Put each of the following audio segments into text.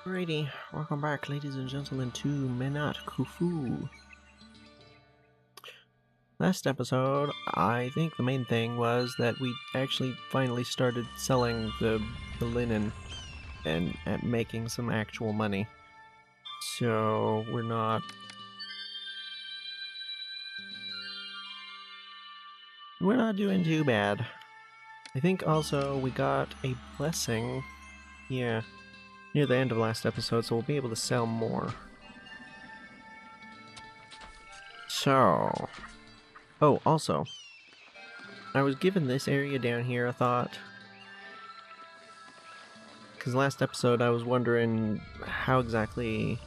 Alrighty, welcome back, ladies and gentlemen, to Menat Kufu. Last episode, I think the main thing was that we actually finally started selling the linen and making some actual money. So we're not doing too bad. I think also we got a blessing, near the end of last episode, so we'll be able to sell more. So, oh, also, I was given this area down here a thought. Because last episode I was wondering how exactly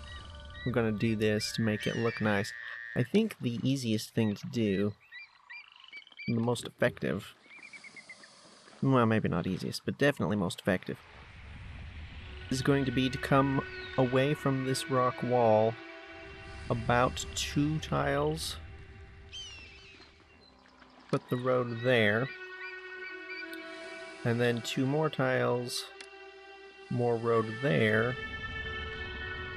I'm gonna do this to make it look nice. I think the easiest thing to do, and the most effective, well, maybe not easiest, but definitely most effective, is going to be to come away from this rock wall about 2 tiles. Put the road there. And then 2 more tiles, more road there.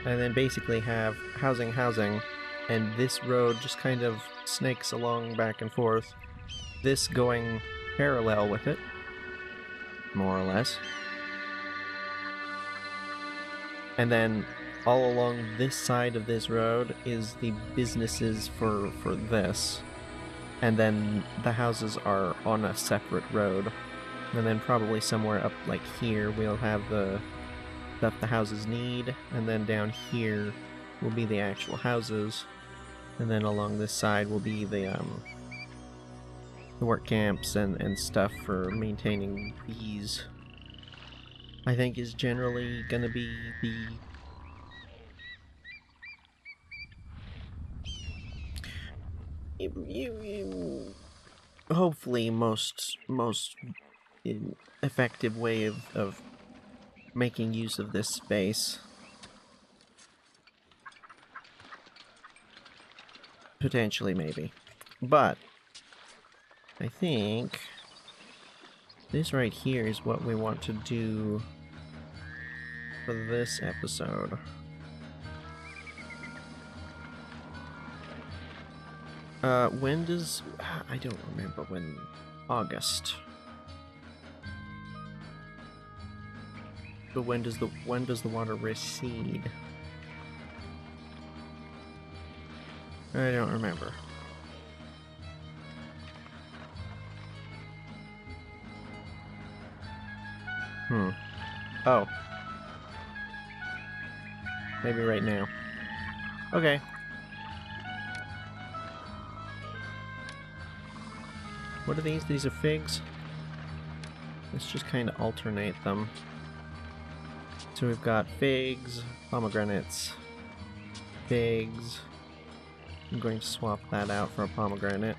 And then basically have housing, and this road just kind of snakes along back and forth. This going parallel with it, more or less. And then all along this side of this road is the businesses for this. And then the houses are on a separate road. And then probably somewhere up like here we'll have the stuff the houses need, and then down here will be the actual houses, and then along this side will be the work camps and stuff for maintaining bees. I think is generally gonna be the hopefully most effective way of making use of this space. Potentially, maybe. But I think this right here is what we want to do for this episode. When does... I don't remember when... August. But when does the water recede? I don't remember. Oh. Maybe right now. Okay. What are these? These are figs? Let's just kind of alternate them. So we've got figs, pomegranates, figs. I'm going to swap that out for a pomegranate.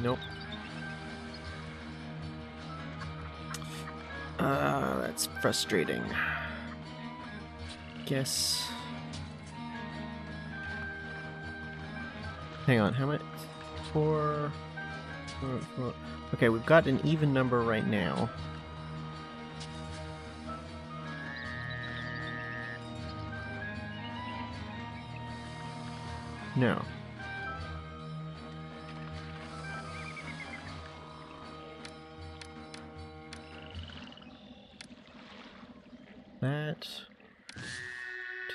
Nope. That's frustrating. Guess... Hang on, how much? 4... Okay, we've got an even number right now. No. That...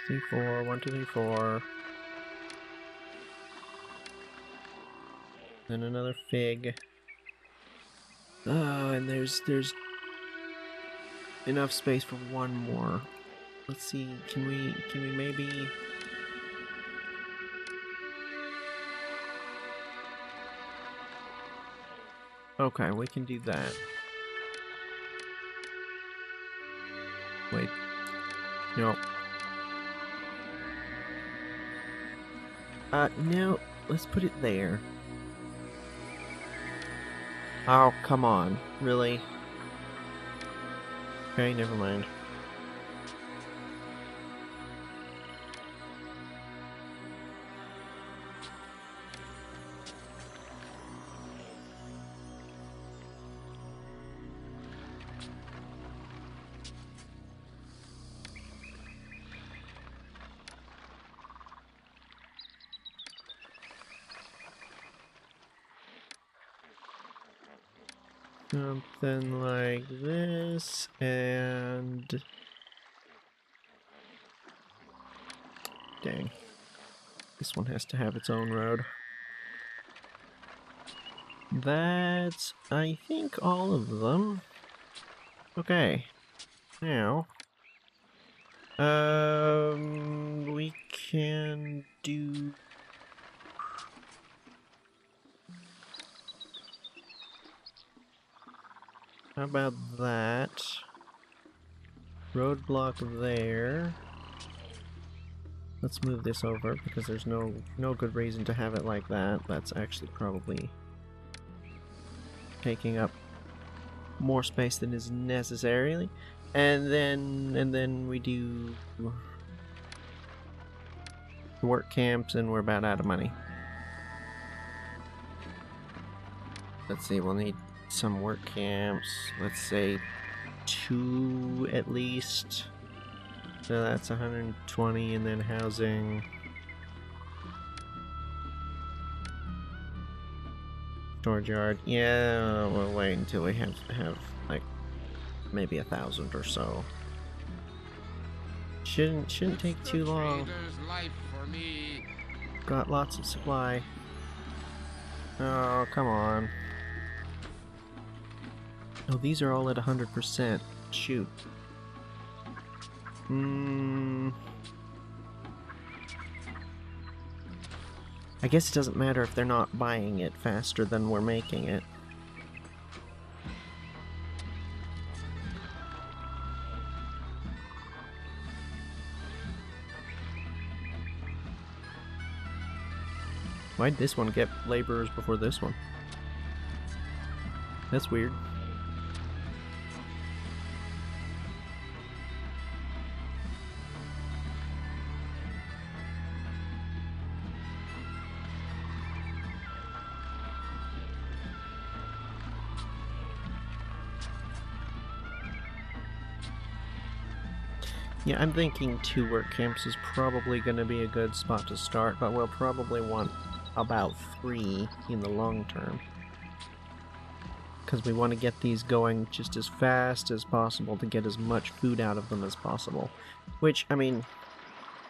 2, 3, 4, 1, 2, 3, 4. Then another fig. Oh, and there's enough space for one more. Let's see, can we maybe... Okay, we can do that. Wait. No. No, let's put it there. Oh, come on. Really? Okay, never mind. Something like this, and... Dang. This one has to have its own road. That's, I think, all of them. Okay. Now... we can do... How about that? Roadblock there. Let's move this over because there's no good reason to have it like that. That's actually probably taking up more space than is necessary. And then we do work camps, and we're about out of money. Let's see, we'll need some work camps. Let's say 2 at least. So that's 120, and then housing. Storage yard. Yeah, we'll wait until we have like maybe 1,000 or so. Shouldn't take too long. Got lots of supply. Oh, come on. Oh, these are all at 100%. Shoot. I guess it doesn't matter if they're not buying it faster than we're making it. Why'd this one get laborers before this one? That's weird. Yeah, I'm thinking 2 work camps is probably going to be a good spot to start, but we'll probably want about 3 in the long term. Because we want to get these going just as fast as possible to get as much food out of them as possible. Which, I mean,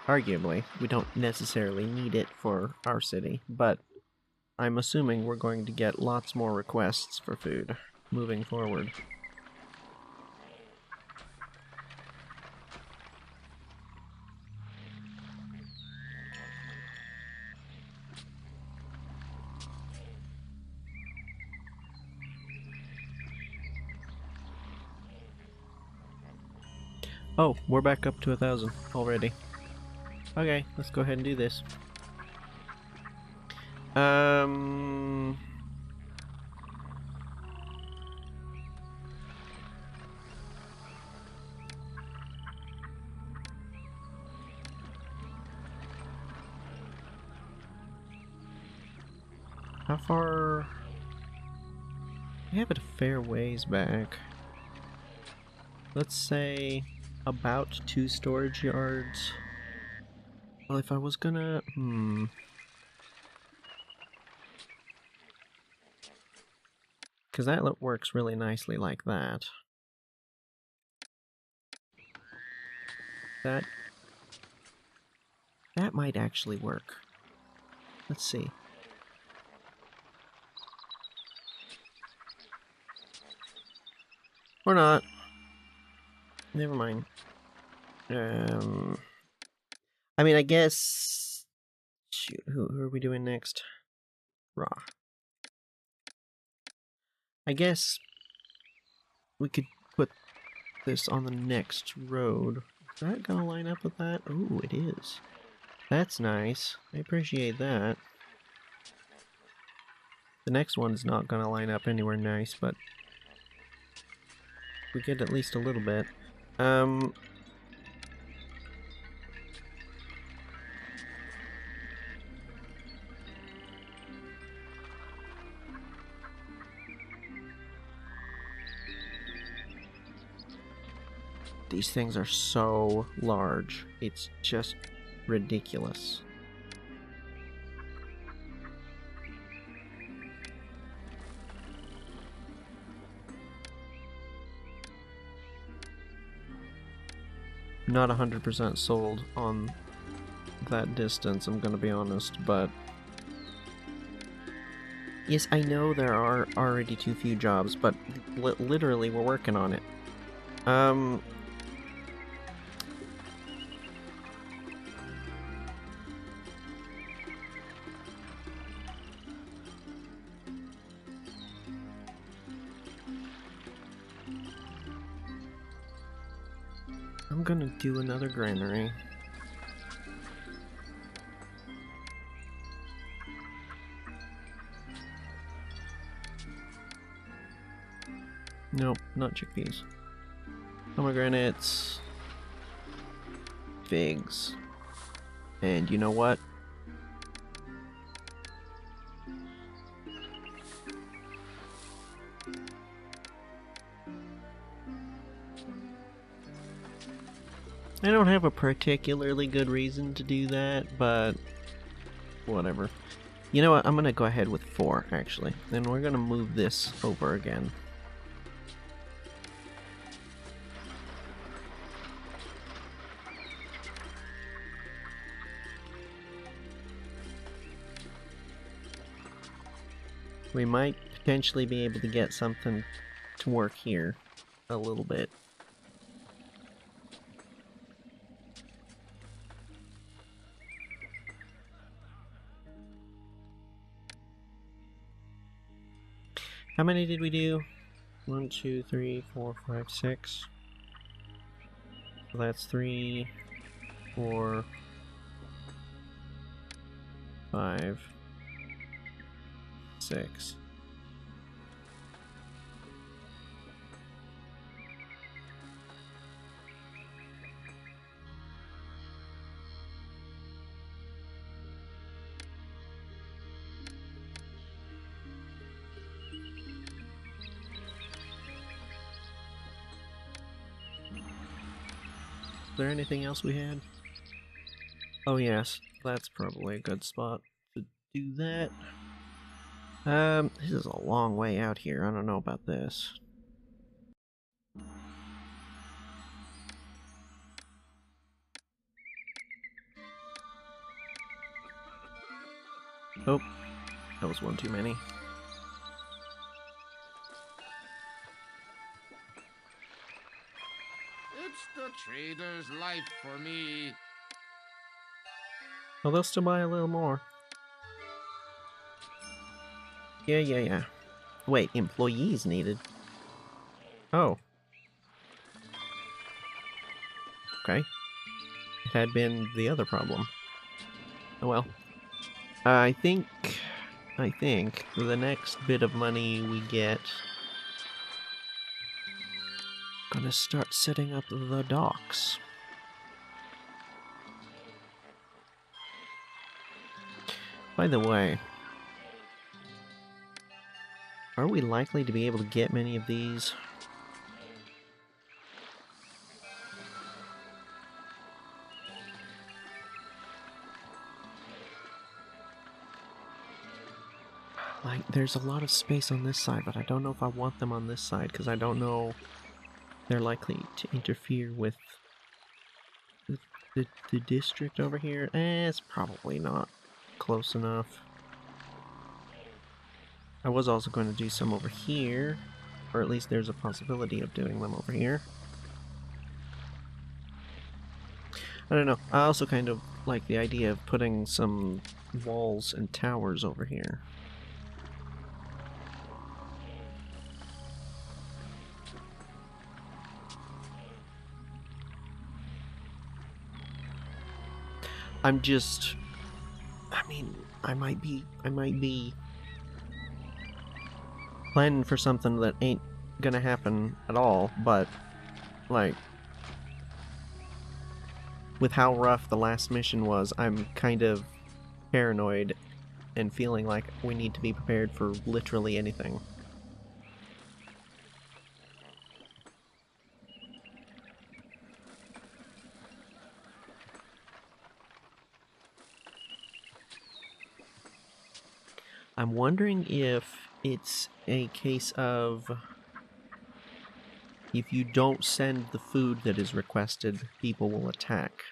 arguably, we don't necessarily need it for our city, but I'm assuming we're going to get lots more requests for food moving forward. Oh, we're back up to 1,000 already. Okay, let's go ahead and do this. How far... We have it a fair ways back. Let's say about 2 storage yards. Well, if I was gonna... Because that works really nicely like that. That might actually work. Let's see. Or not. Never mind. I mean, I guess... Shoot, who are we doing next? Raw. I guess we could put this on the next road. Is that gonna line up with that? Ooh, it is. That's nice. I appreciate that. The next one's not gonna line up anywhere nice, but we get at least a little bit. These things are so large. It's just ridiculous. Not 100% sold on that distance, I'm gonna be honest, but... Yes, I know there are already too few jobs, but literally we're working on it. I'm gonna do another granary. Nope, not chickpeas. Pomegranates. Figs. And you know what? I don't have a particularly good reason to do that, but whatever. You know what? I'm gonna go ahead with 4, actually. And we're gonna move this over again. We might potentially be able to get something to work here a little bit. How many did we do? 1, 2, 3, 4, 5, 6. So that's 3, 4, 5, 6. Is there anything else we had? Oh yes, that's probably a good spot to do that. This is a long way out here. I don't know about this. Oh, that was one too many. It's the trader's life for me. Oh, they'll still buy a little more. Yeah. Wait, employees needed? Oh. Okay. It had been the other problem. Oh well. I think the next bit of money we get... Gonna start setting up the docks. By the way, are we likely to be able to get many of these? Like, there's a lot of space on this side, but I don't know if I want them on this side, because I don't know they're likely to interfere with the district over here. It's probably not close enough. I was also going to do some over here, or at least there's a possibility of doing them over here. I don't know. I also kind of like the idea of putting some walls and towers over here. I'm just... I mean, I might be planning for something that ain't gonna happen at all, but, like, with how rough the last mission was, I'm kind of paranoid and feeling like we need to be prepared for literally anything. I'm wondering if it's a case of... If you don't send the food that is requested, people will attack.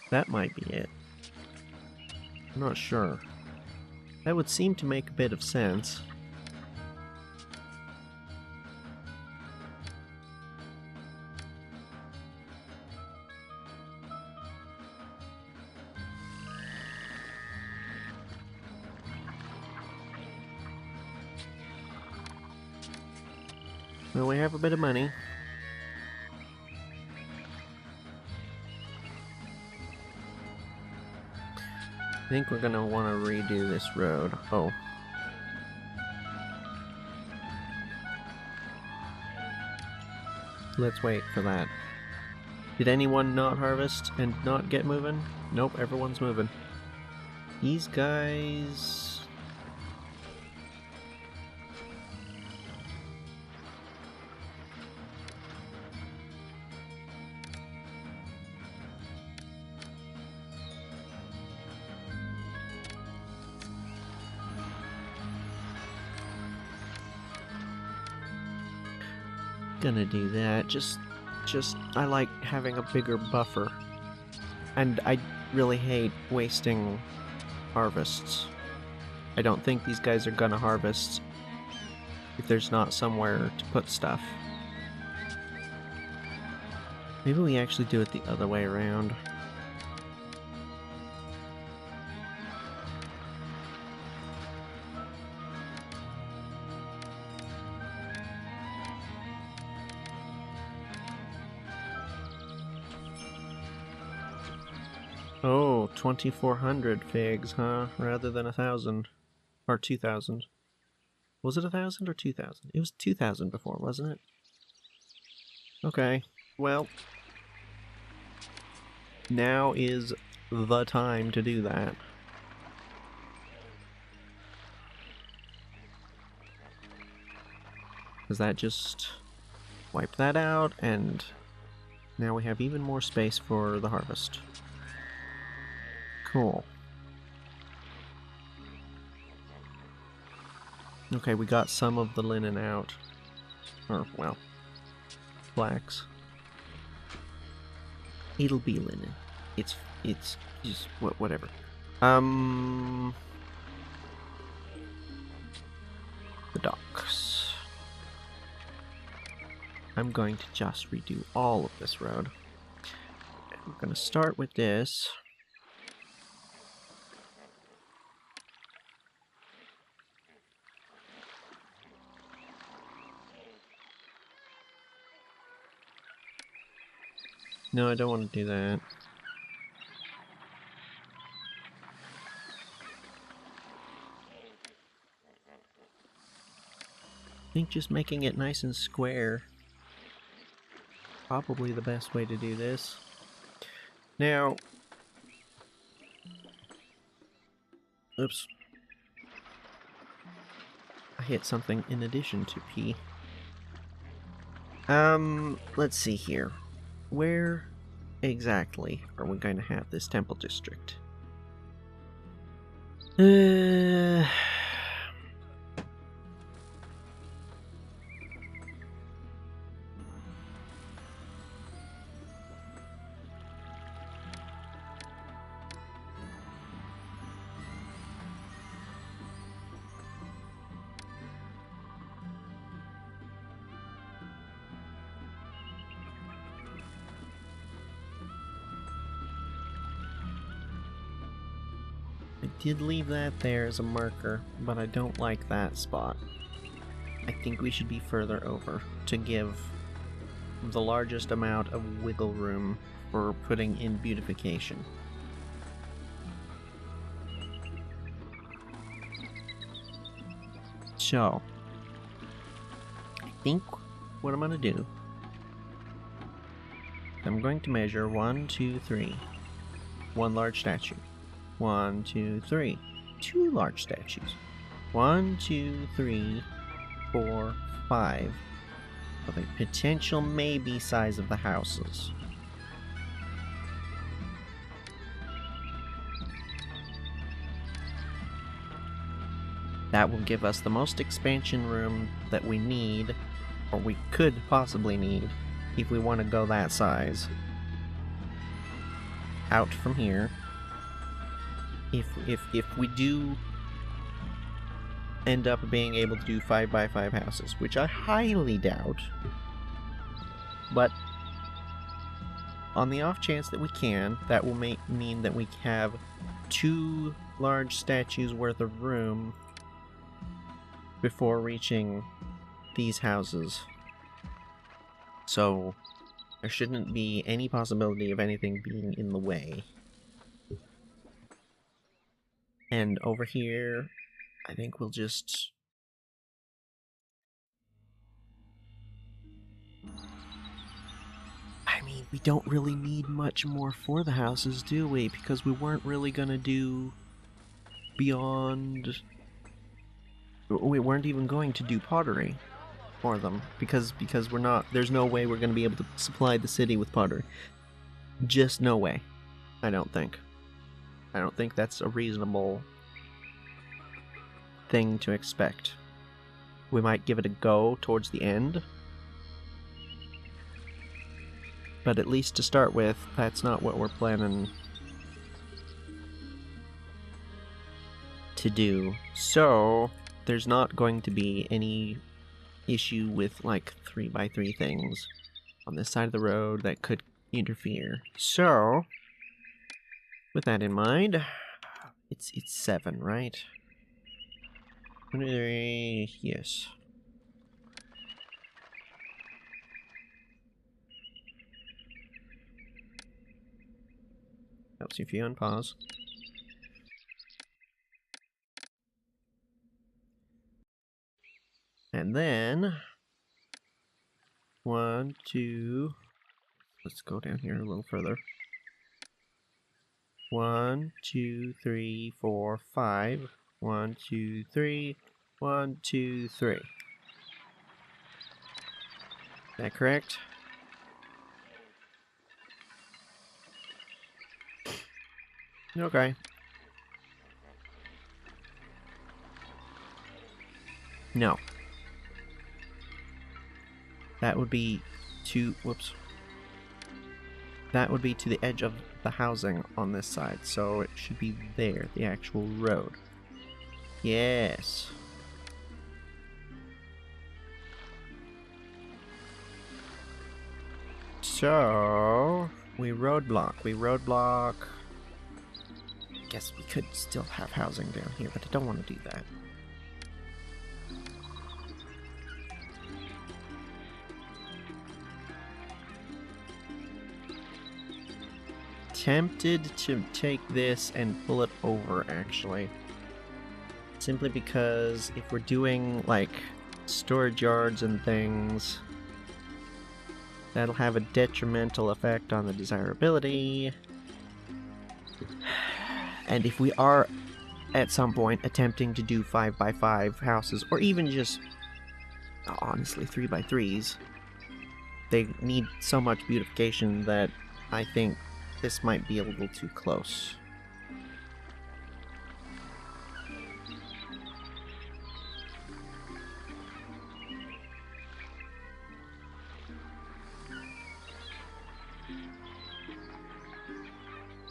That might be it. I'm not sure. That would seem to make a bit of sense. Well, we have a bit of money. I think we're gonna want to redo this road. Oh. Let's wait for that. Did anyone not harvest and not get moving? Nope, everyone's moving. These guys... gonna do that. Just I like having a bigger buffer. And I really hate wasting harvests. I don't think these guys are gonna harvest if there's not somewhere to put stuff. Maybe we actually do it the other way around. Oh, 2,400 figs, huh? Rather than 1,000. Or 2,000. Was it 1,000 or 2,000? It was 2,000 before, wasn't it? Okay, well... now is the time to do that. Because that just... wipe that out, and... now we have even more space for the harvest. Cool. Okay, we got some of the linen out. Or, well, flax. It'll be linen. It's just whatever. The docks. I'm going to just redo all of this road. I'm gonna start with this. No, I don't want to do that. I think just making it nice and square probably the best way to do this. Now, oops. I hit something in addition to P. Let's see here. Where exactly are we going to have this temple district? I did leave that there as a marker, but I don't like that spot. I think we should be further over to give the largest amount of wiggle room for putting in beautification. So, I think what I'm going to do, I'm going to measure 1, 2, 3. One large statue. 1, 2, 3. 2 large statues. 1, 2, 3, 4, 5. Of a potential maybe size of the houses. That will give us the most expansion room that we need or we could possibly need, if we want to go that size, out from here. If we do end up being able to do 5x5 houses, which I highly doubt, but on the off chance that we can, that will mean that we have 2 large statues worth of room before reaching these houses. So there shouldn't be any possibility of anything being in the way. And over here, I think we'll just... I mean, we don't really need much more for the houses, do we? Because we weren't really gonna do beyond... We weren't even going to do pottery for them, because we're not... There's no way we're gonna be able to supply the city with pottery. Just no way. I don't think. I don't think that's a reasonable thing to expect. We might give it a go towards the end, but at least to start with, that's not what we're planning to do. So there's not going to be any issue with like 3x3 things on this side of the road that could interfere. So with that in mind, it's 7, right? 23, yes. Helps you if you unpause. And then 1, 2. Let's go down here a little further. 1, 2, 3, 4, 5. 1, 2, 3. 1, 2, 3. Is that correct? Okay. No. That would be to... Whoops. That would be to the edge of the housing on this side, so it should be there, the actual road. Yes. So... We roadblock... Guess we could still have housing down here, but I don't want to do that. Tempted to take this and pull it over, actually. Simply because if we're doing, like, storage yards and things, that'll have a detrimental effect on the desirability. And if we are, at some point, attempting to do 5x5 houses, or even just, honestly, 3x3s, they need so much beautification that I think this might be a little too close.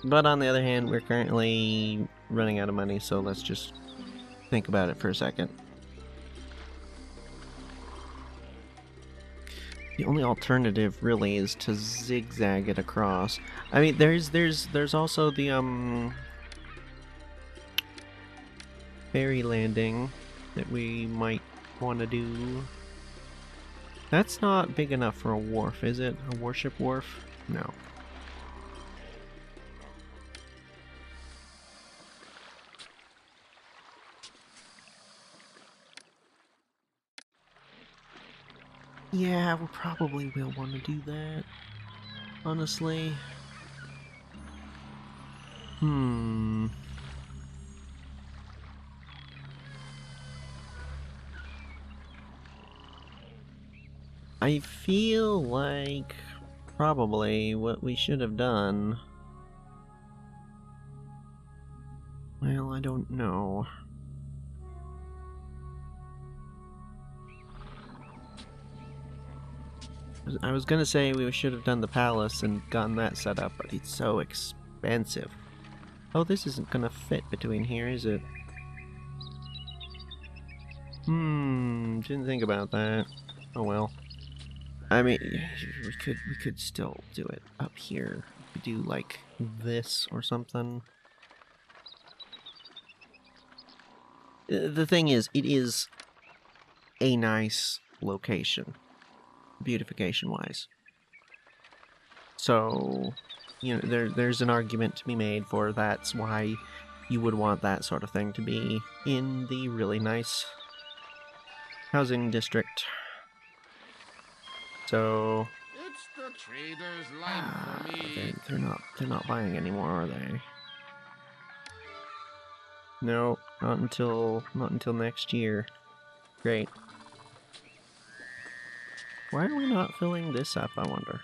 But on the other hand, we're currently running out of money, so let's just think about it for a second. The only alternative really is to zigzag it across. I mean, there's also the ferry landing that we might want to do. That's not big enough for a wharf, is it? A warship wharf? No. Yeah, we probably will want to do that, honestly. I feel like probably what we should have done... Well, I don't know. I was gonna say we should have done the palace and gotten that set up, but it's so expensive. Oh, this isn't gonna fit between here, is it? Didn't think about that. Oh well. I mean, we could still do it up here. We could do like this or something. The thing is, it is a nice location, beautification-wise. So, you know, there's an argument to be made for that's why you would want that sort of thing to be in the really nice housing district. So It's the trader's life for me. they're not buying anymore, are they? No, not until next year. Great. Why are we not filling this up, I wonder?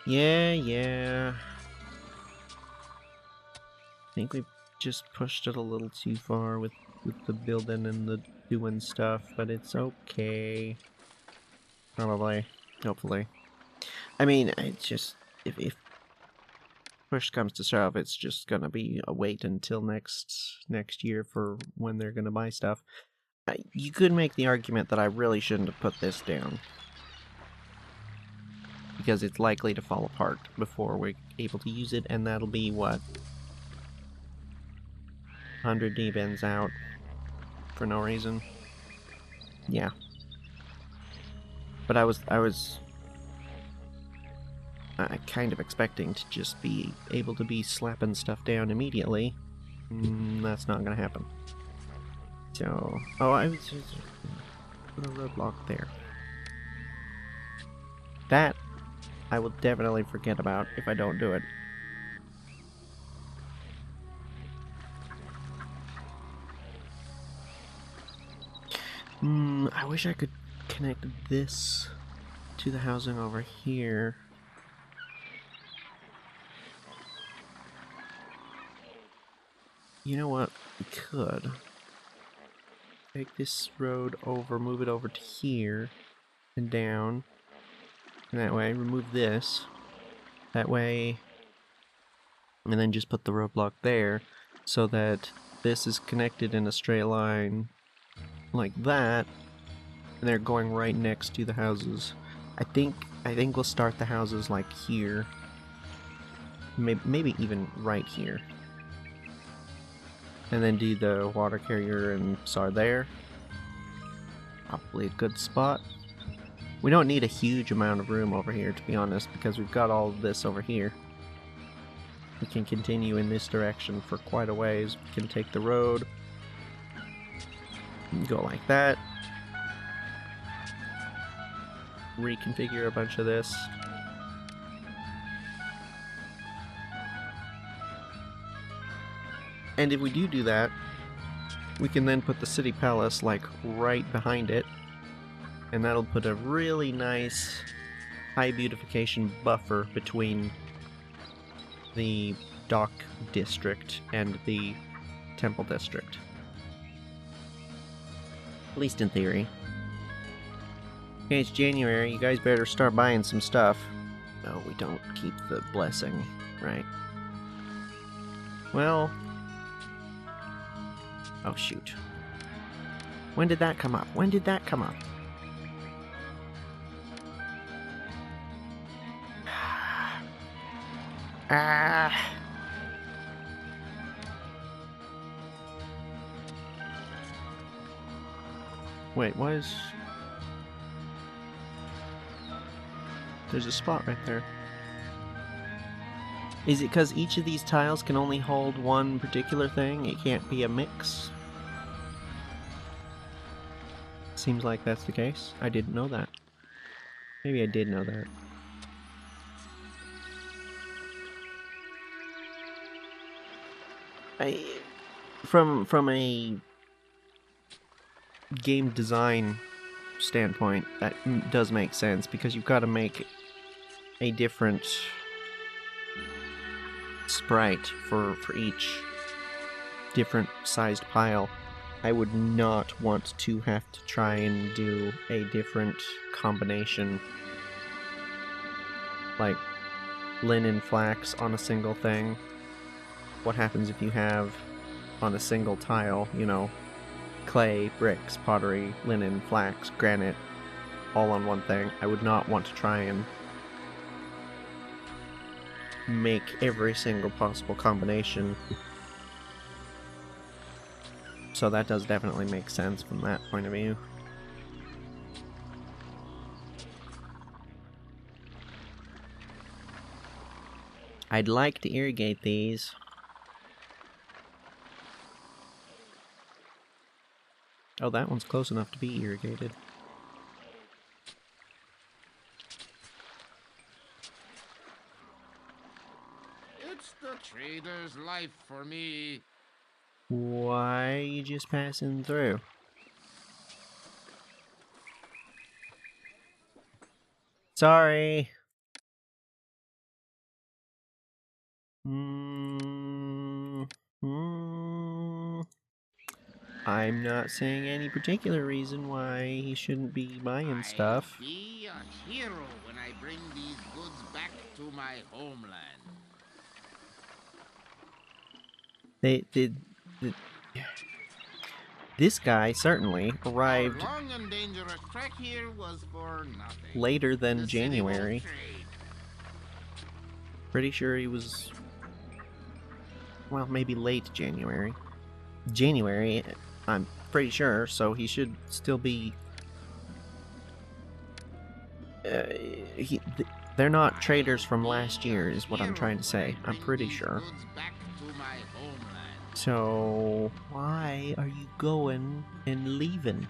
Yeah. I think we just pushed it a little too far with the building and the doing stuff, but it's okay. Probably. Hopefully. I mean, it's just, if push comes to shove, it's just gonna be a wait until next year for when they're gonna buy stuff. You could make the argument that I really shouldn't have put this down, because it's likely to fall apart before we're able to use it, and that'll be, what, 100 D-bins out for no reason. Yeah. But I was kind of expecting to just be able to be slapping stuff down immediately. That's not gonna happen. So, oh, I was just put a roadblock there. That I will definitely forget about if I don't do it. I wish I could connect this to the housing over here. You know what? We could take this road over, move it over to here and down. And that way, remove this. That way, and then just put the roadblock there so that this is connected in a straight line like that, and they're going right next to the houses. I think we'll start the houses like here. Maybe even right here. And then do the water carrier and SAR there. Probably a good spot. We don't need a huge amount of room over here, to be honest, because we've got all of this over here. We can continue in this direction for quite a ways. We can take the road, go like that, reconfigure a bunch of this. And if we do that, we can then put the city palace like right behind it, and that'll put a really nice high beautification buffer between the dock district and the temple district. At least in theory. Okay, it's January. You guys better start buying some stuff. Oh, we don't keep the blessing, right? Well... oh, shoot. When did that come up? When did that come up? Ah! Wait, what is... there's a spot right there. Is it because each of these tiles can only hold one particular thing? It can't be a mix? Seems like that's the case. I didn't know that. Maybe I did know that. From a game design standpoint, that does make sense, because you've got to make a different sprite for each different sized pile. I would not want to have to try and do a different combination, like linen flax on a single thing. What happens if you have on a single tile, you know, clay, bricks, pottery, linen, flax, granite, all on one thing? I would not want to try and make every single possible combination. So that does definitely make sense from that point of view. I'd like to irrigate these. Oh, that one's close enough to be irrigated. It's the trader's life for me. Why are you just passing through? Sorry. I'm not saying any particular reason why he shouldn't be buying I'll stuff. be a hero when I bring these goods back to my homeland. This guy certainly arrived Our long and dangerous trek here was for nothing. later than The city won't January. trade. Pretty sure he was, well, maybe late January. January, I'm pretty sure, so he should still be... they're not traders from last year, is what I'm trying to say. I'm pretty sure. So, why are you going and leaving?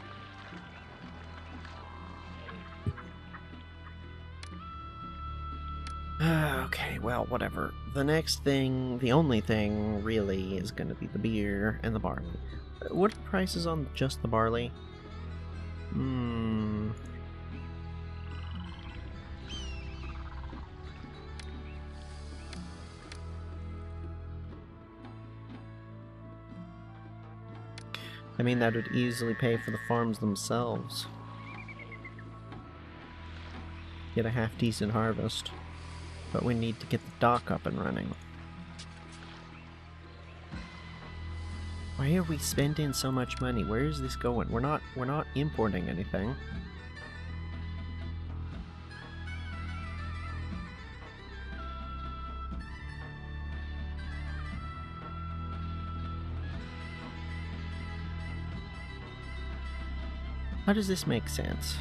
Okay, well, whatever. The next thing, the only thing, really, is going to be the beer and the barley. What are the prices on just the barley? I mean, that would easily pay for the farms themselves. Get a half-decent harvest. But we need to get the dock up and running. Why are we spending so much money? Where is this going? We're not importing anything. How does this make sense?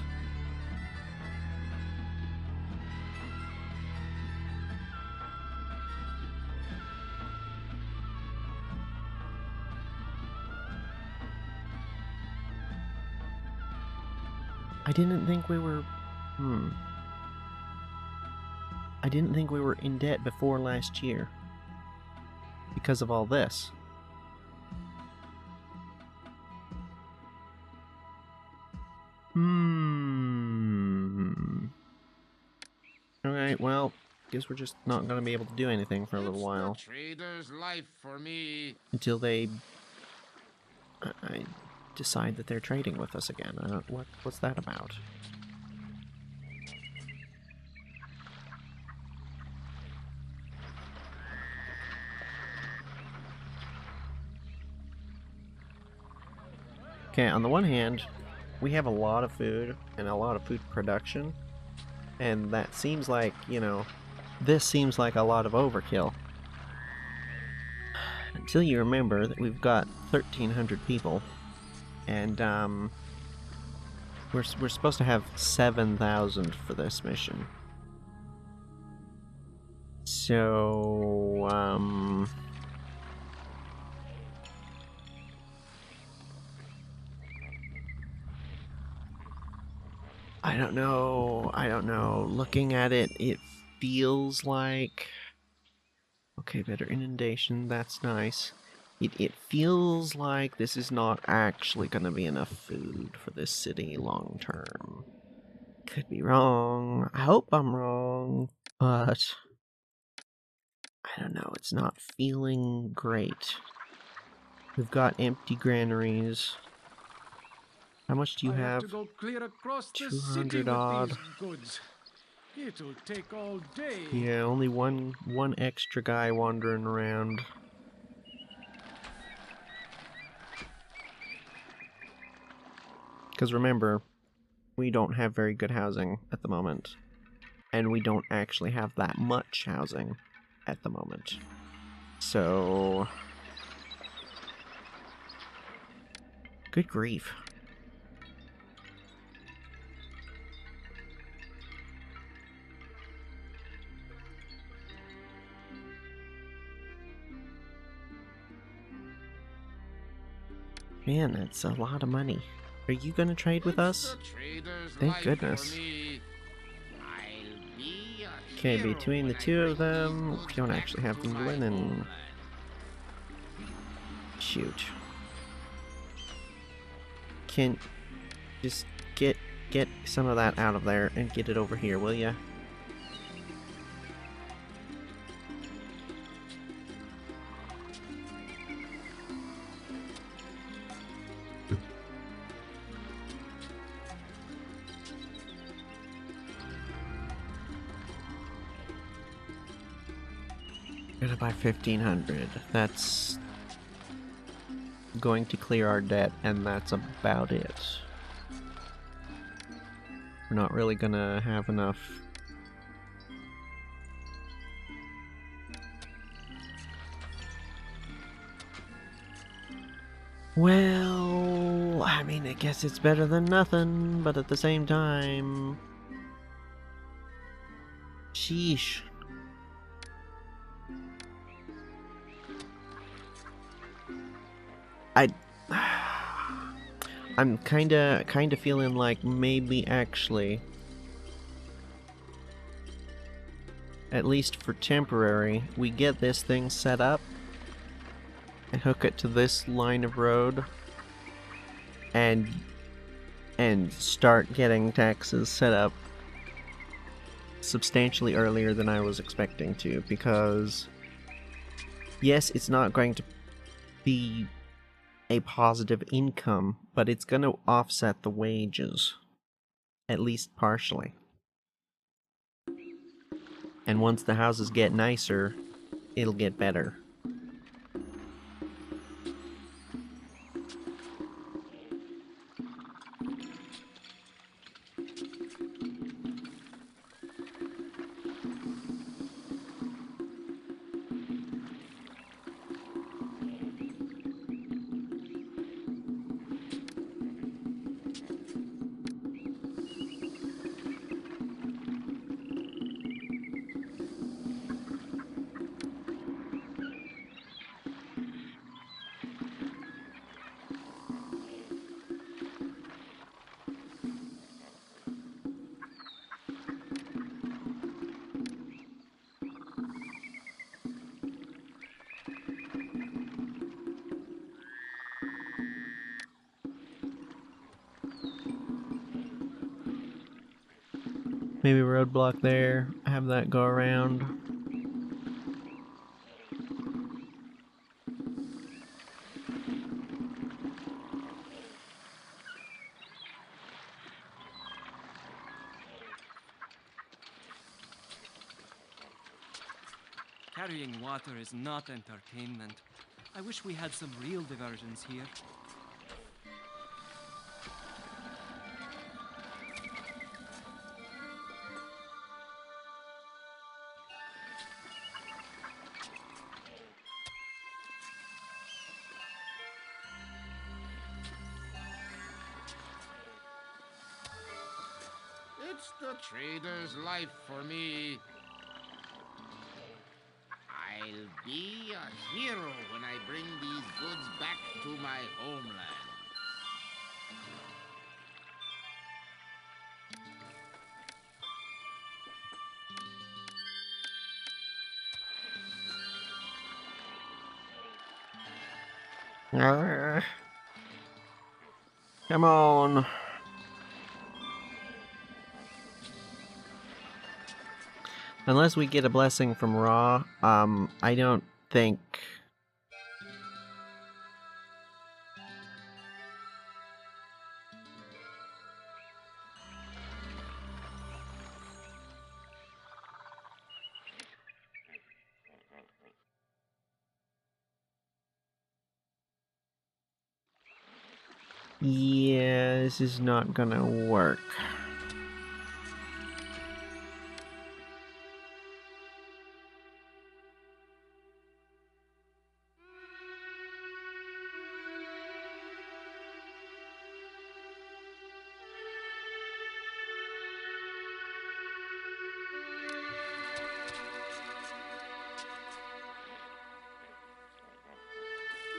I didn't think we were... I didn't think we were in debt before last year. Because of all this. Alright, well, guess we're just not gonna be able to do anything for a little while. It's the trader's life for me. Until they... I decide that they're trading with us again. What's that about? Okay, on the one hand, we have a lot of food and a lot of food production, and that seems like, you know, this seems like a lot of overkill. Until you remember that we've got 1,300 people, and we're supposed to have 7,000 for this mission. So, I don't know. I don't know. Looking at it, it feels like... Okay, better inundation. That's nice. It feels like this is not actually going to be enough food for this city long term. Could be wrong. I hope I'm wrong. But... I don't know. It's not feeling great. We've got empty granaries. How much do you I have have? to go clear across the city 200 with odd. these goods. It'll take all day. Yeah, only one extra guy wandering around. Because remember, we don't have very good housing at the moment. And we don't actually have that much housing at the moment. So... Good grief. Man, that's a lot of money. Are you gonna trade with us? Thank goodness. Okay, between the two of them, we don't actually have the linen. Shoot. Can just get some of that out of there and get it over here, will ya? Gonna buy 1,500. That's going to clear our debt, and that's about it. We're not really gonna have enough. Well, I mean, I guess it's better than nothing, but at the same time... Sheesh. I'm kinda feeling like maybe actually, at least for temporary, we get this thing set up and hook it to this line of road and start getting taxes set up substantially earlier than I was expecting to, because yes, it's not going to be a positive income, but it's going to offset the wages, at least partially. And once the houses get nicer, it'll get better. Maybe roadblock there, have that go around. Carrying water is not entertainment. I wish we had some real diversions here. It's the trader's life for me. I'll be a hero when I bring these goods back to my homeland. Arrgh. Come on. Unless we get a blessing from Ra, I don't think... Yeah, this is not gonna work.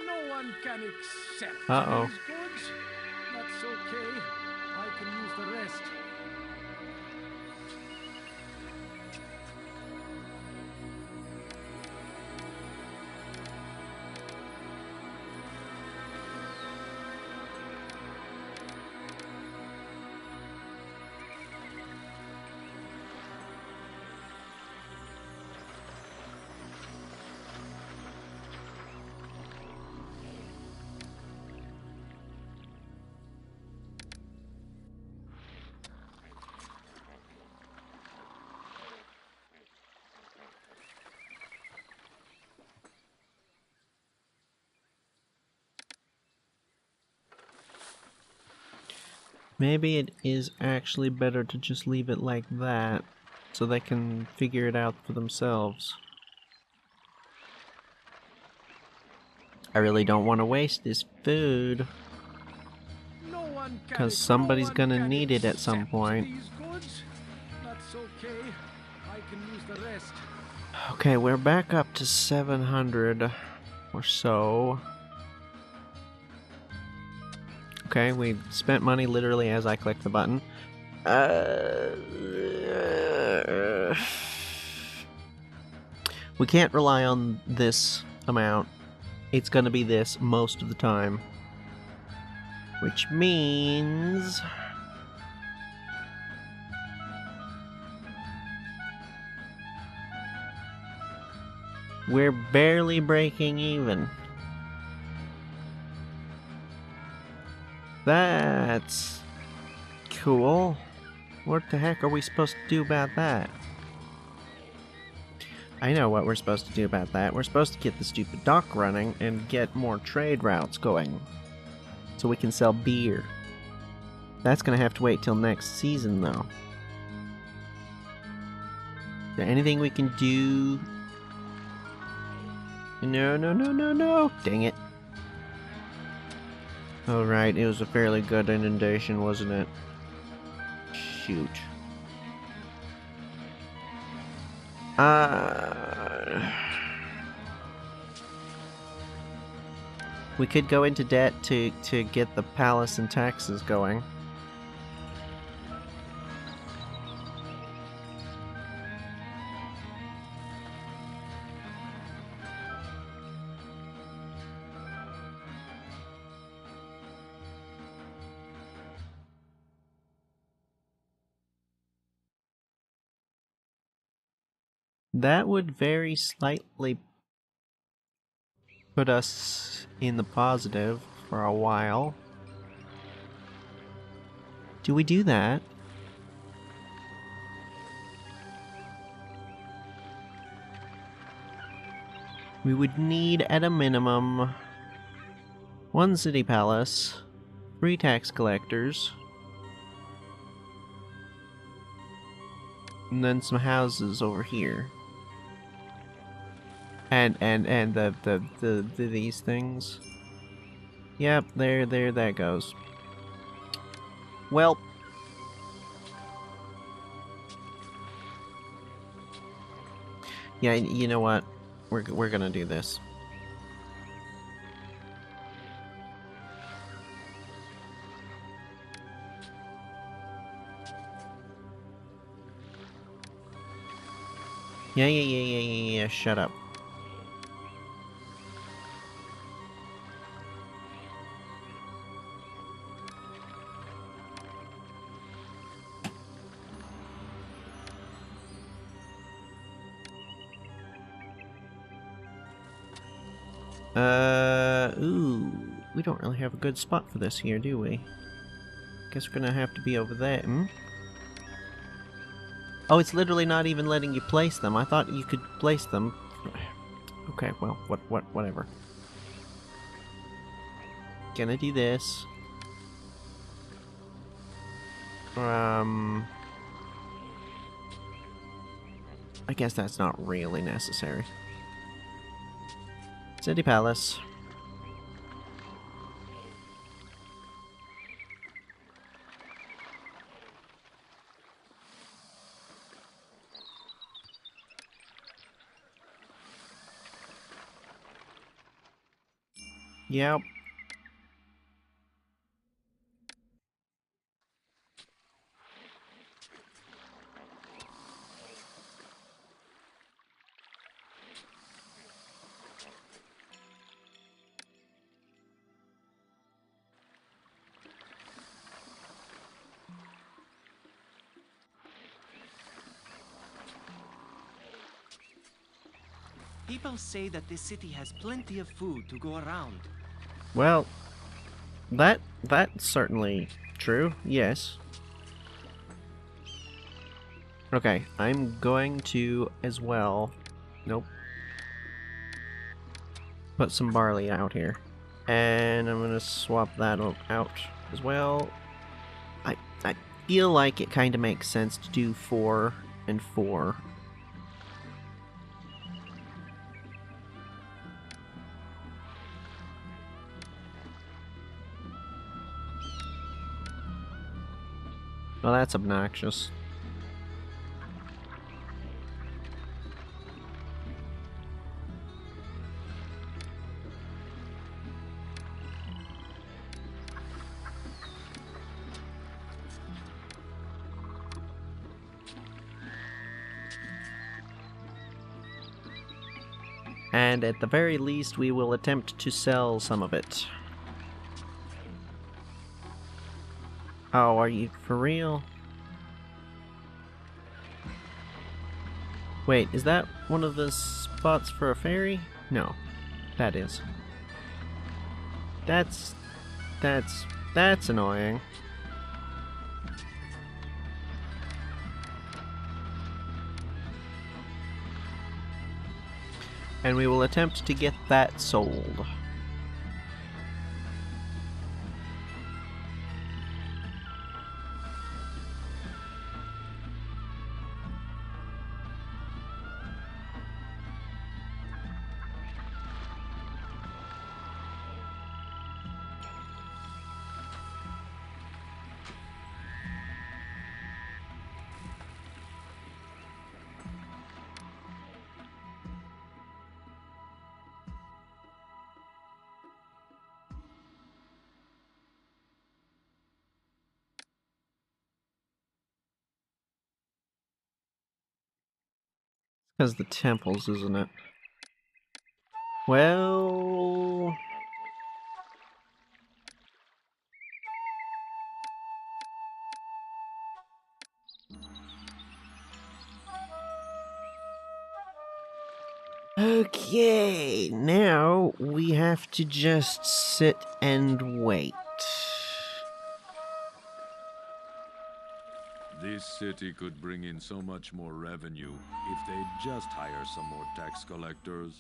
No one can accept Uh-oh. these goods. That's okay. I can use the rest. Maybe it is actually better to just leave it like that, so they can figure it out for themselves. I really don't want to waste this food, No one can because somebody's gonna need it at some accept point. these goods. That's okay. I can use the rest. Okay, we're back up to 700 or so. Okay, we spent money literally as I clicked the button. We can't rely on this amount. It's gonna be this most of the time. Which means... we're barely breaking even. That's... cool. What the heck are we supposed to do about that? I know what we're supposed to do about that. We're supposed to get the stupid dock running and get more trade routes going. So we can sell beer. That's gonna have to wait till next season, though. Is there anything we can do? No, no, no, no, no! Dang it. Oh, right, it was a fairly good inundation, wasn't it? Shoot. We could go into debt to get the palace and taxes going. That would very slightly put us in the positive for a while. Do we do that? We would need, at a minimum, 1 city palace, 3 tax collectors, and then some houses over here. And these things. Yep, there that goes. Well, yeah, you know what? We're gonna do this. Yeah, shut up. Ooh, we don't really have a good spot for this here, do we? Guess we're gonna have to be over there. Hmm? Oh, it's literally not even letting you place them. I thought you could place them. Okay, well, whatever. Gonna do this. I guess that's not really necessary. City Palace. Yep. People say that this city has plenty of food to go around. Well, that's certainly true, yes. Okay, I'm going to as well. Nope. Put some barley out here. And I'm gonna swap that out as well. I feel like it kind of makes sense to do 4 and 4. Well, that's obnoxious. And at the very least, we will attempt to sell some of it. Oh, are you for real? Wait, is that one of the spots for a ferry? No, that is. That's annoying. And we will attempt to get that sold. Because the temples, isn't it? Well... Okay, now we have to just sit and wait. This city could bring in so much more revenue if they'd just hire some more tax collectors.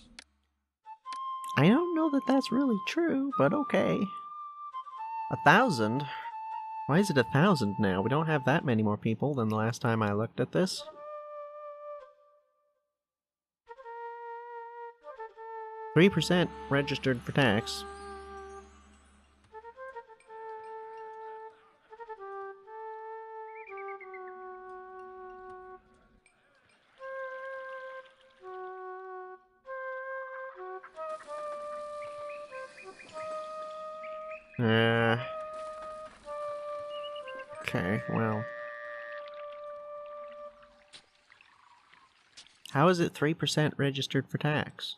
I don't know that that's really true, but okay. 1,000? Why is it 1,000 now? We don't have that many more people than the last time I looked at this. %3 registered for tax. Okay, well. How is it 3% registered for tax?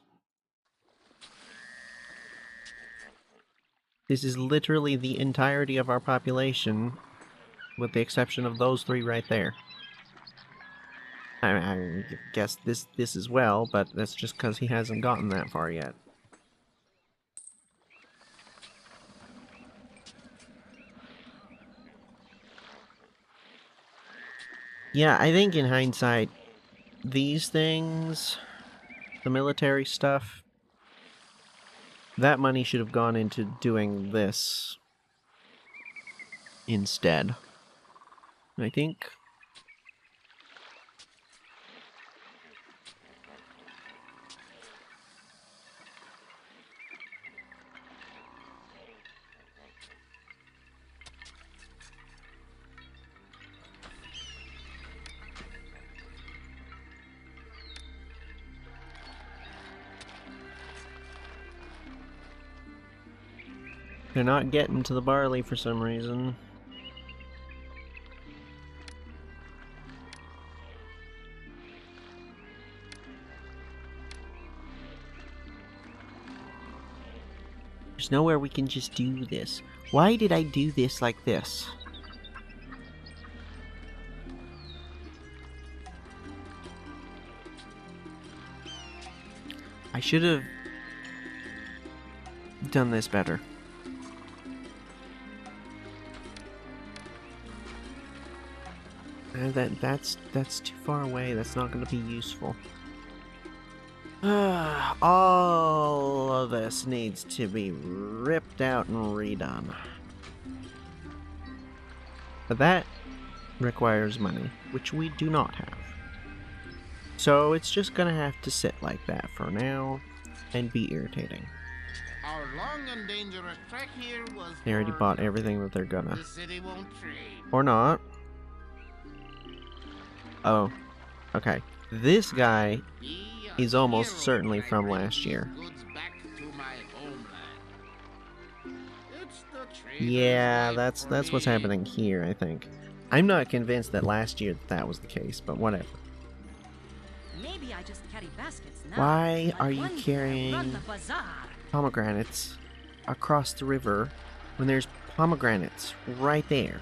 This is literally the entirety of our population, with the exception of those 3 right there. I guess this as well, but that's just because he hasn't gotten that far yet. Yeah, I think in hindsight, these things, the military stuff, that money should have gone into doing this instead. I think. They're not getting to the barley for some reason. There's nowhere we can just do this. Why did I do this like this? I should have done this better. That's too far away. That's not going to be useful. All of this needs to be ripped out and redone. But that requires money, which we do not have. So it's just gonna have to sit like that for now and be irritating. Our long and dangerous trek here was They already for bought nothing. everything that they're gonna. The city won't trade. Or not. Oh, okay. This guy Be is a almost hero certainly when I from bring last these year. goods back to my homeland. It's the trader's Yeah, life that's for what's me. happening here, I think. I'm not convinced that last year that was the case, but whatever. Maybe I just carry baskets now. Why but are you one day I'll carrying run the bazaar. pomegranates across the river when there's pomegranates right there?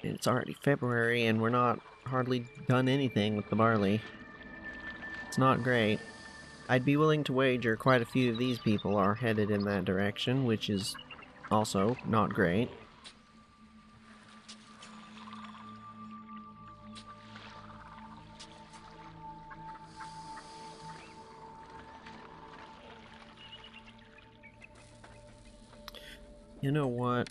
It's already February and we're not hardly done anything with the barley. It's not great. I'd be willing to wager quite a few of these people are headed in that direction, which is also not great. You know what?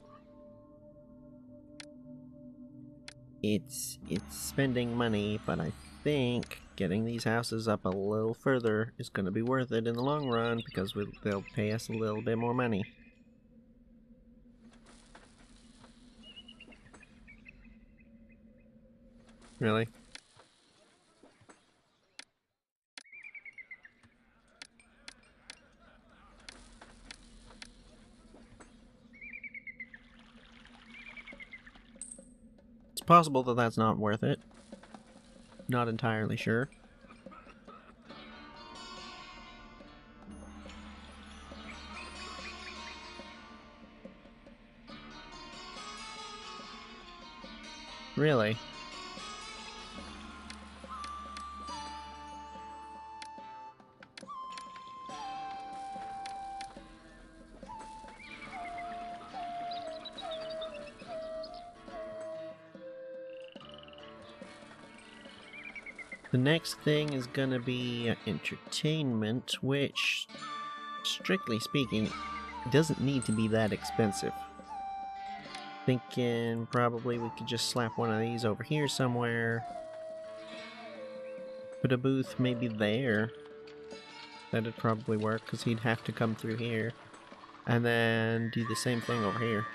It's spending money, but I think getting these houses up a little further is going to be worth it in the long run because they'll pay us a little bit more money. Really? It's possible that that's not worth it. Not entirely sure. Really? The next thing is gonna be entertainment, which, strictly speaking, doesn't need to be that expensive. Thinking probably we could just slap one of these over here somewhere. Put a booth maybe there. That'd probably work, because he'd have to come through here. And then do the same thing over here.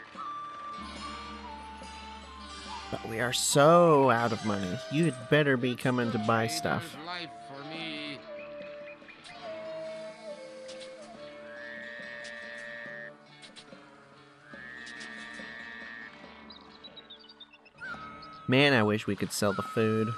But we are so out of money. You'd better be coming to buy stuff. Trader's life for me. Man, I wish we could sell the food.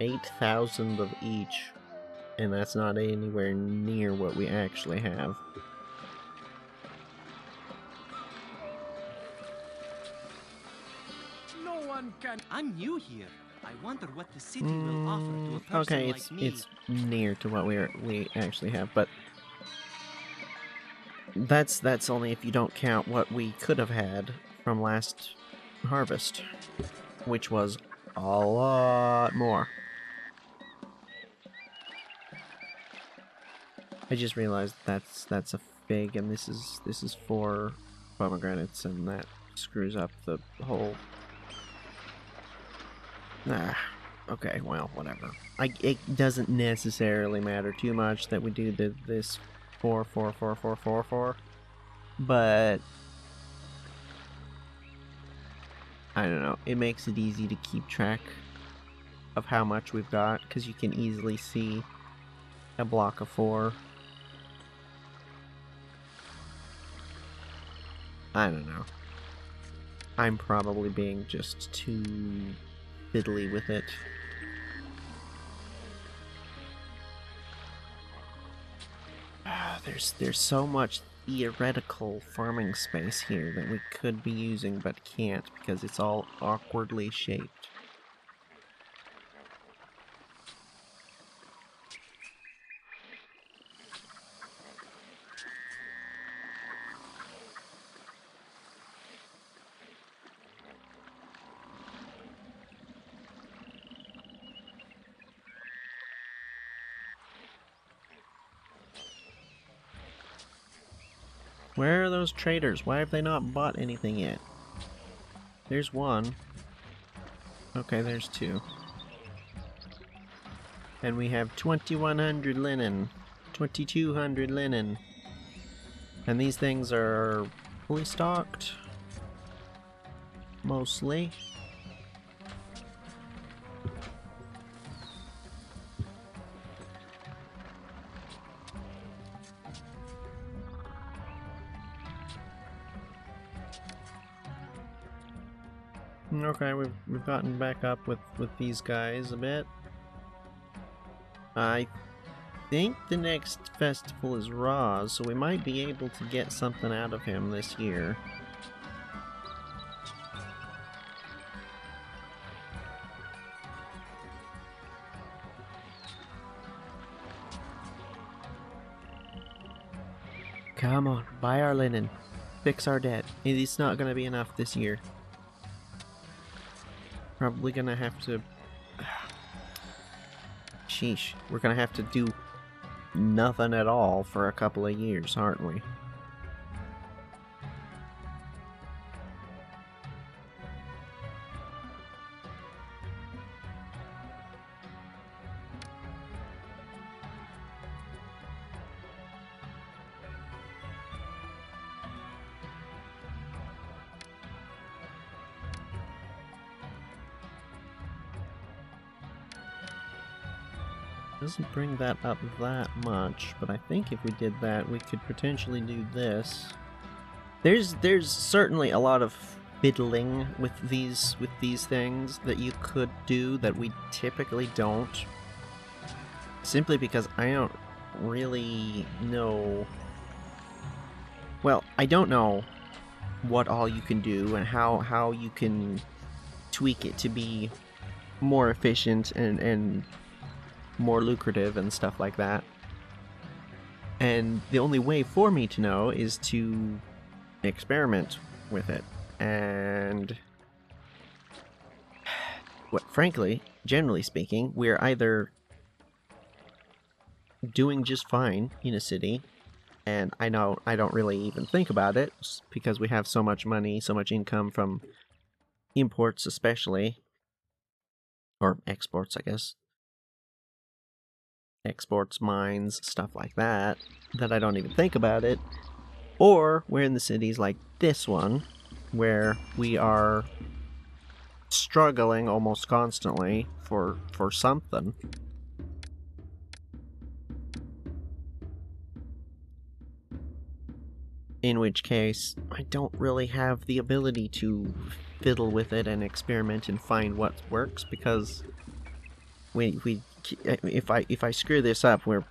$8,000 of each, and that's not anywhere near what we actually have. No one can. I'm new here. I wonder what the city will offer to a person Okay, like me. it's near to what we actually have, but that's only if you don't count what we could have had from last harvest, which was a lot more. I just realized that's a fig, and this is 4 pomegranates, and that screws up the whole. Okay, well, whatever. It doesn't necessarily matter too much that we do this 4, 4, 4, 4, 4, 4, but I don't know. It makes it easy to keep track of how much we've got, because you can easily see a block of 4. I don't know. I'm probably being just too fiddly with it. There's so much theoretical farming space here that we could be using but can't because it's all awkwardly shaped. Where are those traders? Why have they not bought anything yet? There's one. Okay, there's 2. And we have 2,100 linen. 2,200 linen. And these things are fully stocked. Mostly. Okay, we've gotten back up with these guys a bit. I think the next festival is Ra's, so we might be able to get something out of him this year. Come on, buy our linen. Fix our debt. It's not gonna be enough this year. Probably gonna have to... Sheesh. We're gonna have to do nothing at all for a couple of years, aren't we? Doesn't bring that up that much, but I think if we did that, we could potentially do this. There's certainly a lot of fiddling with these things that you could do that we typically don't. Simply because I don't really know. Well, I don't know what all you can do and how you can tweak it to be more efficient and more lucrative and stuff like that. And the only way for me to know is to experiment with it. And frankly, generally speaking, we're either doing just fine in a city, and I know I don't really even think about it because we have so much money, so much income from imports especially, or exports, I guess. Exports, mines, stuff like that, that I don't even think about it. Or we're in the cities like this one, where we are struggling almost constantly for something. In which case, I don't really have the ability to fiddle with it and experiment and find what works, because if I screw this up, we're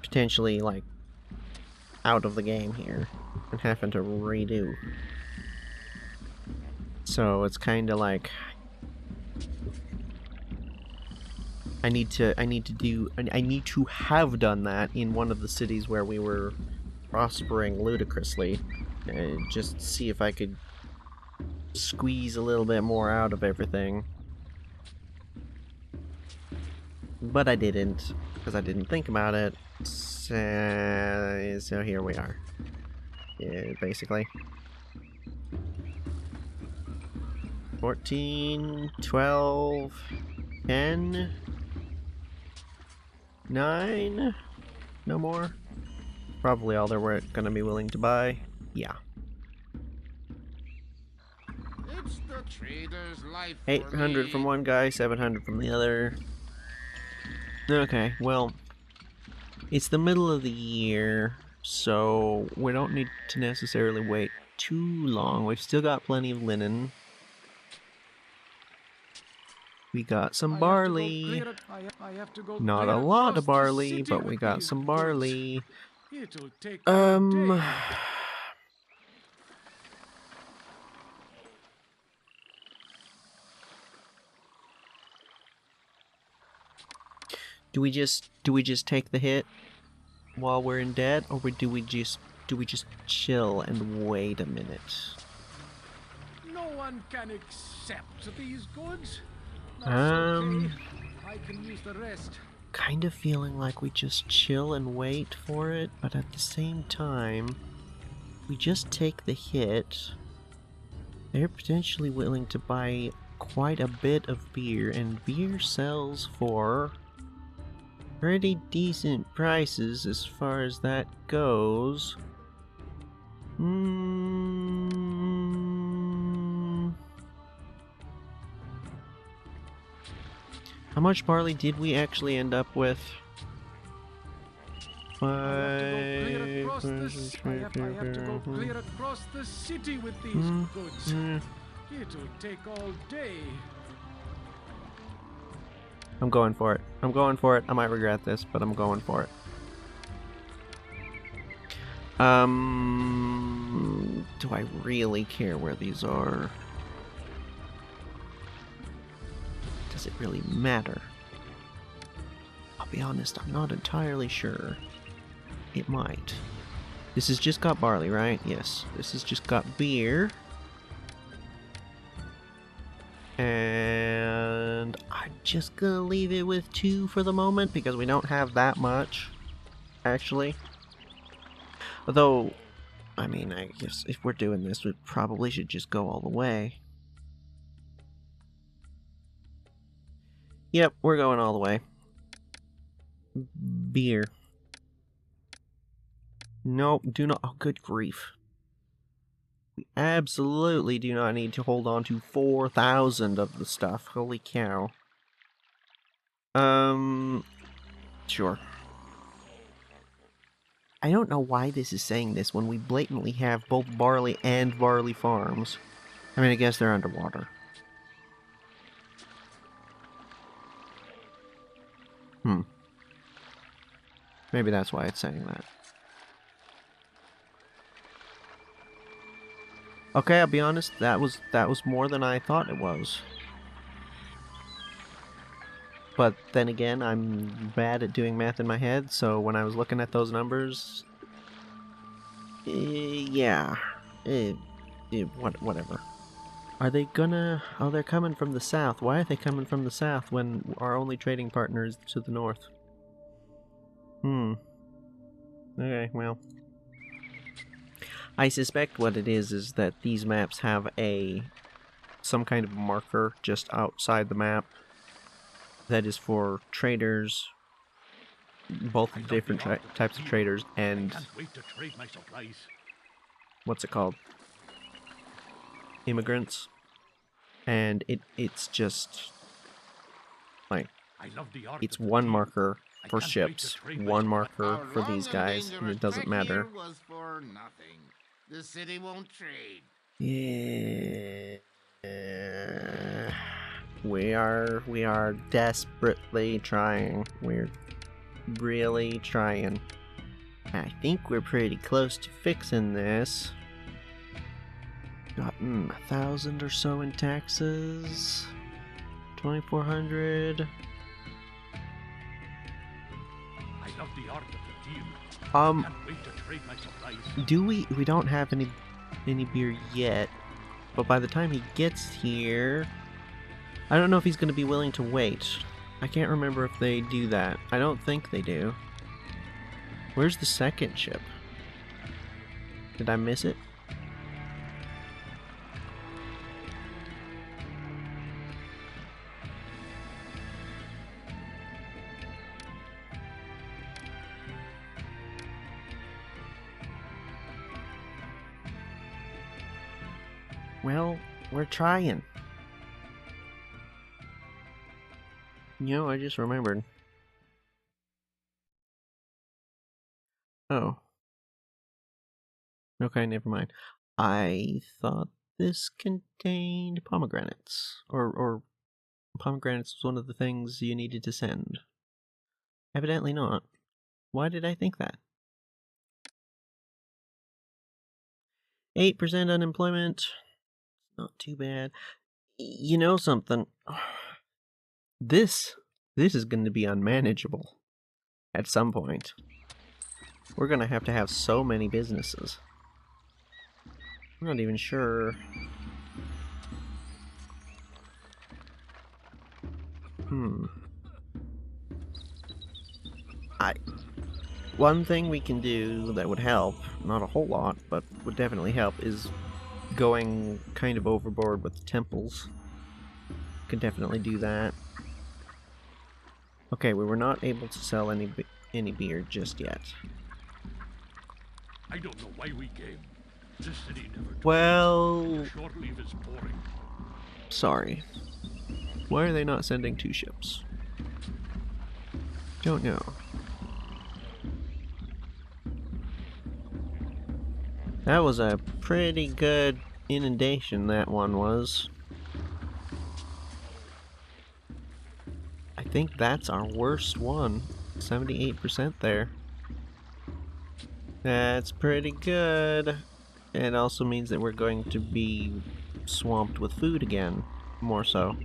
potentially like out of the game here and having to redo. So it's kind of like I need to have done that in one of the cities where we were prospering ludicrously, and just see if I could squeeze a little bit more out of everything. But I didn't, because I didn't think about it. So here we are. Yeah, basically. 14, 12, 10, 9, no more. Probably all they were gonna be willing to buy. Yeah. It's the trader's life for 800 me. from one guy, 700 from the other. Okay, well, it's the middle of the year, so we don't need to necessarily wait too long. We've still got plenty of linen. We got some barley. Not a lot of barley, but we got some barley. It'll take all day. Do we just take the hit while we're in debt, or do we just chill and wait a minute? No one can accept these goods. That's Um, okay. I can use the rest. Kind of feeling like we just chill and wait for it, but at the same time, we just take the hit. They're potentially willing to buy quite a bit of beer, and beer sells for pretty decent prices as far as that goes. How much barley did we actually end up with? I have to go clear across the city with these goods. It'll take all day. I'm going for it. I'm going for it. I might regret this, but I'm going for it. Do I really care where these are? Does it really matter? I'll be honest, I'm not entirely sure. It might. This has just got barley, right? Yes. This has just got beer. And I'm just gonna leave it with 2 for the moment, because we don't have that much, actually. Although, I mean, I guess if we're doing this, we probably should just go all the way. Yep, we're going all the way. Beer. Nope, do not. Oh, good grief. We absolutely do not need to hold on to 4,000 of the stuff. Holy cow. Sure. I don't know why this is saying this when we blatantly have both barley and barley farms. I mean, I guess they're underwater. Maybe that's why it's saying that. Okay, I'll be honest, that was more than I thought it was. But then again, I'm bad at doing math in my head, so when I was looking at those numbers, yeah, whatever. Are they gonna? Oh, they're coming from the south. Why are they coming from the south when our only trading partner is to the north? Okay, well. I suspect what it is that these maps have some kind of marker just outside the map that is for traders, both of the different types of traders, and Wait to trade my supplies. what's it called? Immigrants. And it's just like it's one marker for ships, one marker for these guys, and it doesn't matter. Was for nothing. The city won't trade. Yeah. We are desperately trying. We're really trying. I think we're pretty close to fixing this. Gotten 1,000 or so in taxes. 2,400. I love the art of the deal. Um, Can't wait to trade my supplies. do we don't have any beer yet, but by the time he gets here, I don't know if he's going to be willing to wait. I can't remember if they do that. I don't think they do. Where's the second ship? Did I miss it? Well, we're trying. You know, I just remembered. Oh. Okay, never mind. I thought this contained pomegranates. Or pomegranates was one of the things you needed to send. Evidently not. Why did I think that? 8% unemployment. Not too bad. You know something? This is going to be unmanageable at some point. We're going to have so many businesses. I'm not even sure. One thing we can do that would help, not a whole lot, but would definitely help, is going kind of overboard with the temples. Could definitely do that. Okay, we were not able to sell any beer just yet. I don't know why we came. This city never told Well, us. Short leave is boring. sorry. Why are they not sending 2 ships? Don't know. That was a pretty good inundation, that one was. I think that's our worst one. 78% there. That's pretty good. It also means that we're going to be swamped with food again. More so.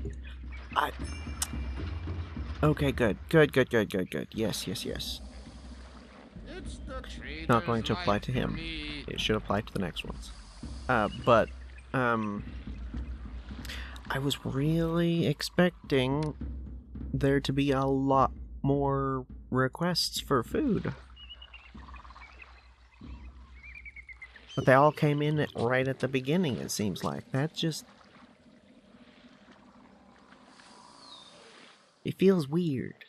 Okay, good. Good. Yes. It's the Not going trader's to apply life to for him. me. It should apply to the next ones. I was really expecting there to be a lot more requests for food. But they all came in right at the beginning, it seems like. That just... It feels weird.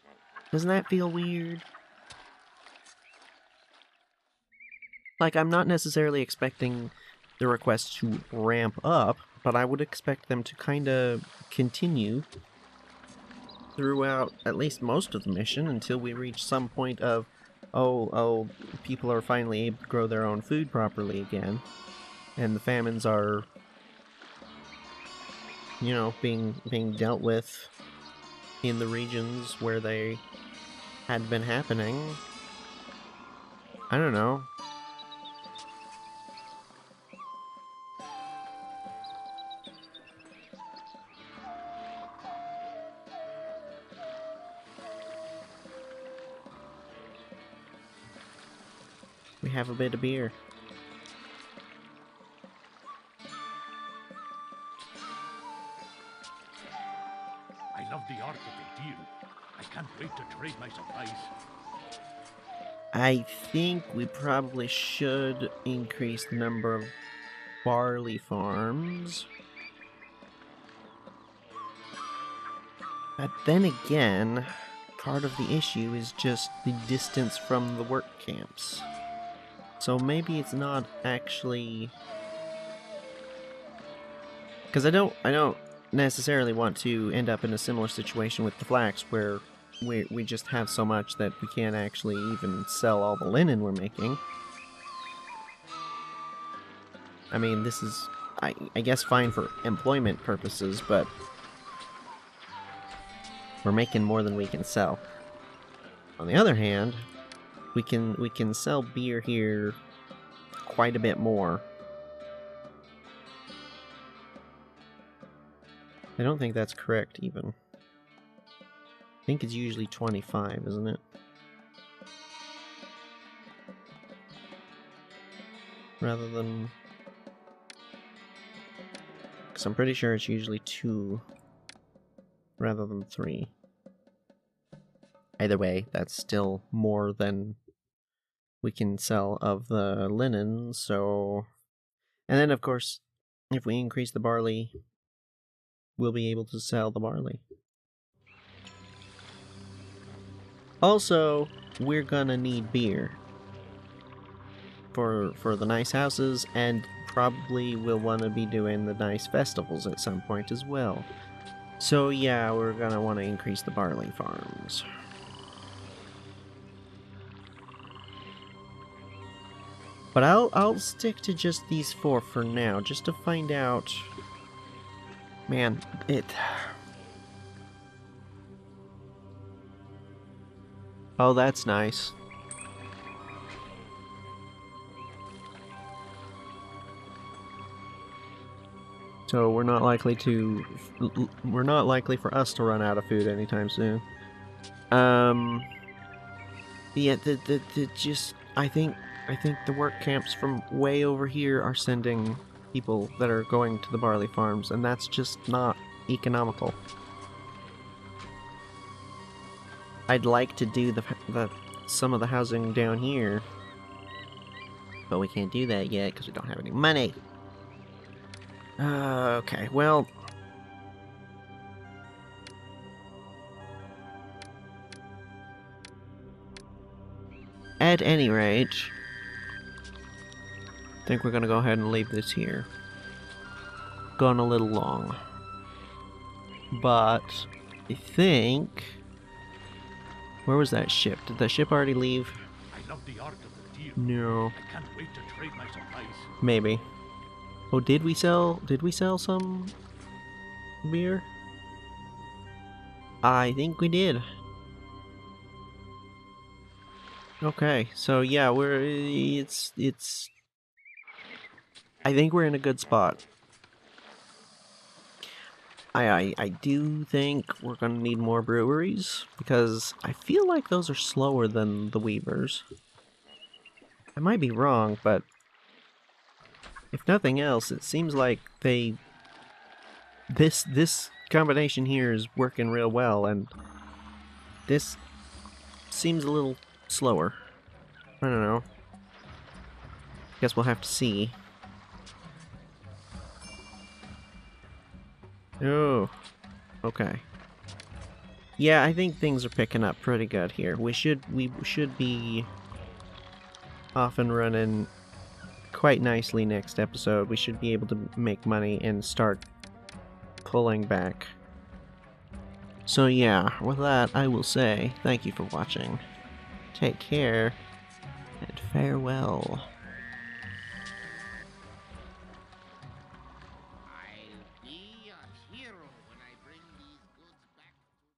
Doesn't that feel weird? Like, I'm not necessarily expecting the requests to ramp up, but I would expect them to kind of continue throughout at least most of the mission until we reach some point of, oh, people are finally able to grow their own food properly again, and the famines are, you know, being dealt with in the regions where they had been happening. I don't know. We have a bit of beer. I love the art of the deal. I can't wait to trade my supplies. I think we probably should increase the number of barley farms. But then again, part of the issue is just the distance from the work camps. So maybe it's not actually... Because I don't necessarily want to end up in a similar situation with the flax where we just have so much that we can't actually even sell all the linen we're making. I mean, this is, I guess, fine for employment purposes, but we're making more than we can sell. On the other hand, we can sell beer here quite a bit more. I don't think that's correct, even. I think it's usually 25, isn't it? Rather than... Because I'm pretty sure it's usually 2 rather than 3. Either way, that's still more than we can sell of the linen, so... And then, of course, if we increase the barley, we'll be able to sell the barley. Also, we're gonna need beer for the nice houses, and probably we'll want to be doing the nice festivals at some point as well. So yeah, we're gonna want to increase the barley farms. But I'll stick to just these 4 for now, just to find out. Man, Oh, that's nice. So we're not likely for us to run out of food anytime soon. Yeah, I think the work camps from way over here are sending people that are going to the barley farms, and that's just not economical. I'd like to do some of the housing down here, but we can't do that yet because we don't have any money. Okay, well... At any rate, I think we're gonna go ahead and leave this here. Gone a little long. But I think... Where was that ship? Did that ship already leave? I love the art of the deal. No. I can't wait to trade my supplies. Maybe. Oh, did we sell some beer? I think we did. Okay, so yeah, I think we're in a good spot. I do think we're gonna need more breweries, because I feel like those are slower than the Weavers. I might be wrong, but if nothing else, it seems like this combination here is working real well, and this seems a little slower. I don't know. Guess we'll have to see. Oh, okay. Yeah, I think things are picking up pretty good here. We should be off and running quite nicely next episode. We should be able to make money and start pulling back. So yeah, with that, I will say thank you for watching. Take care, and farewell.